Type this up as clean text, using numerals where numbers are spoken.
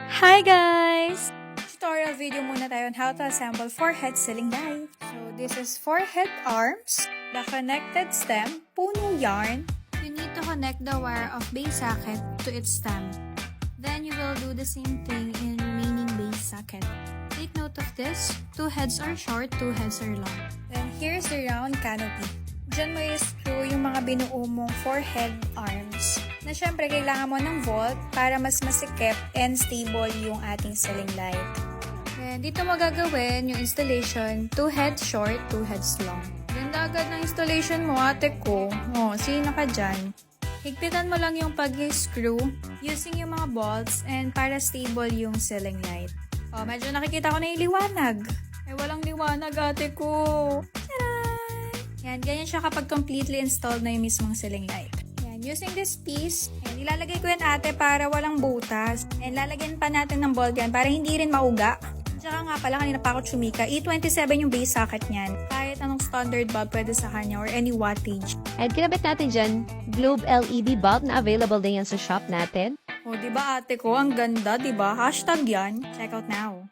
Hi guys! Tutorial video muna tayo on how to assemble forehead ceiling light. So this is forehead arms, the connected stem, puno yarn. You need to connect the wire of base socket to its stem. Then you will do the same thing in remaining base socket. Take note of this, 2 heads are short, 2 heads are long. Then here's the round canopy. Diyan mo i-screw yung mga binuo mong forehead arms na syempre kailangan mo ng bolt para mas masikip and stable yung ating ceiling light. And dito mo gagawin yung installation, 2 heads short, 2 heads long. Ganda agad ng installation mo, ate ko. Sino ka dyan? Higpitan mo lang yung pag-screw using yung mga bolts and para stable yung ceiling light. Medyo nakikita ko na yung liwanag. Walang liwanag, ate ko. Yan, ganyan siya kapag completely installed na yung mismong ceiling light. Yan, using this piece, ilalagay ko yan ate para walang butas. And lalagyan pa natin ng ball gun para hindi rin mauga. Tsaka nga pala, kanina pa ako tsumika, E27 yung base socket niyan. Kahit anong standard bulb pwede sa kanya or any wattage. At kinabit natin dyan, globe LED bulb na available din yan sa shop natin. Diba ate ko, ang ganda, diba? Hashtag yan. Check out now.